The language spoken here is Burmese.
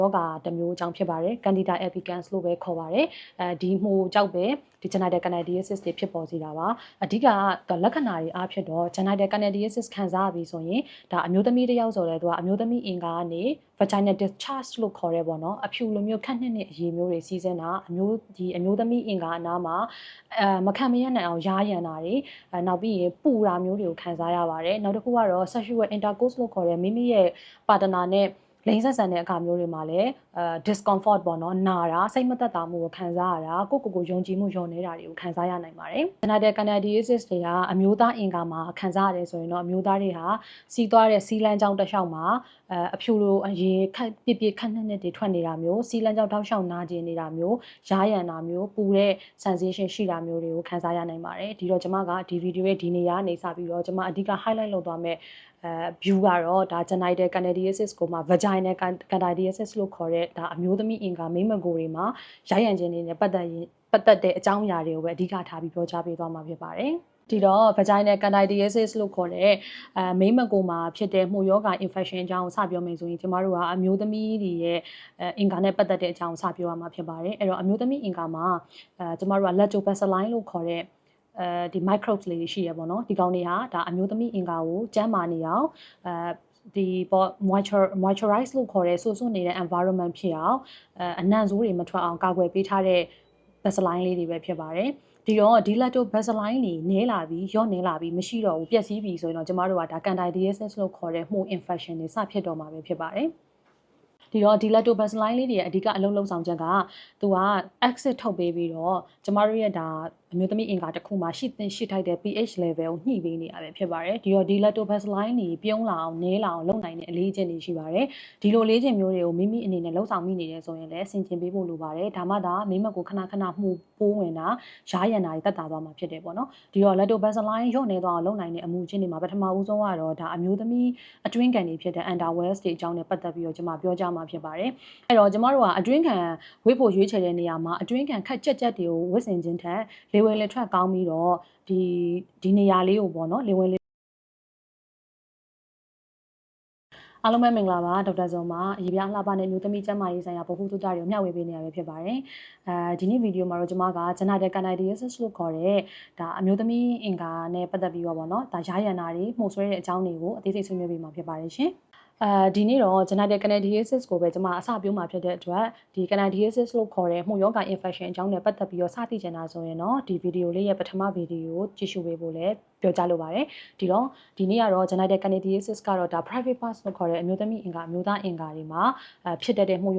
ယောဂါတစ်မျိုးအကြောင်းဖြစ်ပါတယ် Candida albicans လို့ပဲခေါ်ပါတယ်ဒီမှုကြောက်ပဲဒီ genital candidiasis တွေဖြစ်ပေါ်စေတာပါအဓိကလက္ခဏာတွေအားဖြင့်တော့ genital candidiasis ခံစားရပြီဆိုရင်ဒါအမျိုးသမီးတစ်ယောက်ဆိုလဲသူကအမျိုးသမီးအင်္ဂါကနေ vaginal discharge လို့ခေါ်ရဲပေါ့နော်အဖြူလိုမျိုးခက်နှစ်နှစ်အရည်မျိုးတွေစီးစင်းတာအမျိုးသမီးအင်္ဂါအနားမှာမခံမရနိုင်အောင်ရားရံတာတွေနောက်ပြီးရင်ပူတာမျိုးတွေကိုခံစားရပါတယ်နောက်တစ်ခုကတော့ sexual intercourse လို့ခေါ်တဲ့မိမိရဲ့ partner နဲ့လိင်ဆက်ဆံတဲ့အခါမျိုးတွေမှာလည်းdiscomfort ပေါ့နော်နာတာစိတ်မသက်သာမှုကိုခံစားရတာကိုယုံကြည်မှုလျော့နေတာတွေကိုခံစားရနိုင်ပါတယ် genital candidiasis တွေကအမျိုးသားအင်္ဂါမှာခံစားရတယ်ဆိုရင်တော့အမျိုးသားတွေဟာစီးသွားတဲ့စီးလန်းကြောင်းတစ်လျှောက်မှာအဖြူလိုအရေခက်ပြခက်နှစ်တွေထွက်နေတာမျိုးစီးလန်းကြောင်းတောက်လျှောက်နာကျင်နေတာမျိုးရားရံတာမျိုးပူတဲ့ sensation ရှိတာမျိုးတွေကိုခံစားရနိုင်ပါတယ်ဒီတော့ကျွန်မကဒီဗီဒီယိုရဲ့ဒီနေရာနေစပြီးတော့ကျွန်မအဓိက highlight လုပ်သွားမယ်view ကတော့ဒါ genital candidiasis ကိုမှ vaginal candidiasis လို့ခေါ်တဲ့ဒါအမျိုးသမီးအင်္ဂါမိမကိုတွေမှာရိုက်ရံခြင်းတွေနဲ့ပတ်သက်တဲ့အကြောင်းအရာတွေကိုပဲအဓိကထားပြီးပြောကြားပေးသွားမှာဖြစ်ပါတယ်ဒီတော့ vaginal candidiasis လို့ခေါ်တဲ့မိမကိုမှာဖြစ်တဲ့မှုရောဂါ infection အကြောင်းကိုစပြောမယ်ဆိုရင်ကျမတို့ကအမျိုးသမီးတွေရဲ့အင်္ဂါနဲ့ပတ်သက်တဲ့အကြောင်းကိုစပြောရမှာဖြစ်ပါတယ်အဲ့တော့အမျိုးသမီးအင်္ဂါမှာကျမတို့က lactobacilli လို့ခေါ်တဲ့ဒီ microbes လေးတွေရှိရပေါ့နော်ဒီကောင်တွေဟာဒါအမျိုးသမီးအင်္ဂါကိုကျန်းမာနေအောင်ဒီပေါ့ moisturize လို့ခေါ်တဲ့ဆူဆွနေတဲ့ environment ဖြစ်အောင်အနံ့ဆိုးတွေမထွက်အောင်ကာကွယ်ပေးထားတဲ့ bacilli လေးတွေပဲဖြစ်ပါတယ်ဒီတော့ဒီ lactobacilli တွေနည်းလာပြီးရော့နည်းလာပြီးမရှိတော့ဘူးပျက်စီးပြီဆိုရင်တော့ကျမတို့ကဒါ candidiasis လို့ခေါ်တဲ့မှု infection တွေစဖြစ်တော့မှာပဲဖြစ်ပါတယ်ဒီတော့ဒီ lactobacilli လေးတွေရဲ့အဓိကအလုံးလုံးဆောင်ချက်ကသူက exit ထုတ်ပေးပြီးတော့ကျမတို့ရဲ့ဒါအမျိုးသမီးအင်္ဂါတစ်ခုမှာရှိထိုက်တဲ့ pH level ကိုညှိပေးနေတာပဲဖြစ်ပါတယ်ဒီတော့ဒီ lactobacilli တွေပြုံးလာအောင်နည်းလာအောင်လုပ်နိုင်တဲ့အလေးအကျင့်တွေရှိပါတယ်ဒီလိုလေးကျင့်မျိုးတွေကိုမိမိအနေနဲ့လှုပ်ဆောင်မိနေတယ်ဆိုရင်လည်းဆင်ခြင်ပေးဖို့လိုပါတယ်ဒါမှသာမိမကိုခဏမှုပိုးဝင်တာရားရံတာတွေတက်တာသွားမှာဖြစ်တယ်ပေါ့နော်ဒီတော့ lactobacilli ရော့နေသွားအောင်လုပ်နိုင်တဲ့အမှုချင်းတွေမှာပထမဦးဆုံးကတော့ဒါအမျိုးသမီးအတွင်းခံတွေဖြစ်တဲ့ underwear တွေအကြောင်းနဲ့ပတ်သက်ပြီးတော့ကျွန်မပြောကြမှာဖြစ်ပါတယ်အဲ့တော့ကျမတို့ကအတွင်းခံဝတ်ဖို့ရွေးချယ်တဲ့နေရာမှာအတွင်းခံခက်ကြက်တွေကိုဝတ်ဆင်ခြင်းထက်လေဝင်လေထွက်ကောင်းပြီးတော့ဒီနေရာလေးကိုပေါ့နော်လေဝင်လေအားလုံးပဲမင်္ဂလာပါဒေါက်တာဇော်မှာအရေးပြားလှပတဲ့မျိုးသမီးကျန်းမာရေးဆိုင်ရာဗဟုသုတတွေကိုမျှဝေပေးနေရပဲဖြစ်ပါတယ်ဒီနေ့ဗီဒီယိုမှာတော့ကျွန်မက genital candidiasis လို့ခေါ်တဲ့ဒါအမျိုးသမီးအင်္ဂါနဲ့ပတ်သက်ပြီးတော့ပေါ့နော်ဒါရားရံတာတွေမှုဆွဲတဲ့အကြောင်းတွေကိုအသေးစိတ်ဆွေးနွေးပေးမှာဖြစ်ပါတယ်ရှင်ဒီနေ့တော့ genital candidiasis ကိုပဲကျွန်မအစပြောမှာဖြစ်တဲ့အတွက်ဒီ candidiasis လို့ခေါ်တဲ့မှုရောဂါ infection အကြောင်းနဲ့ပတ်သက်ပြီးတော့စသိချင်တာဆိုရင်တော့ဒီဗီဒီယိုလေးရဲ့ပထမဗီဒီယိုကိုကြည့်ရှုပေးဖို့လည်းပြောကြားလိုပါတယ်ဒီတော့ဒီနေ့ကတော့ genital candidiasis ကတော့ဒါ private parts လို့ခေါ်တဲ့အမျိုးသမီးအင်္ဂါအမျိုးသားအင်္ဂါတွေမှာဖြစ်တတ်တဲ့မှု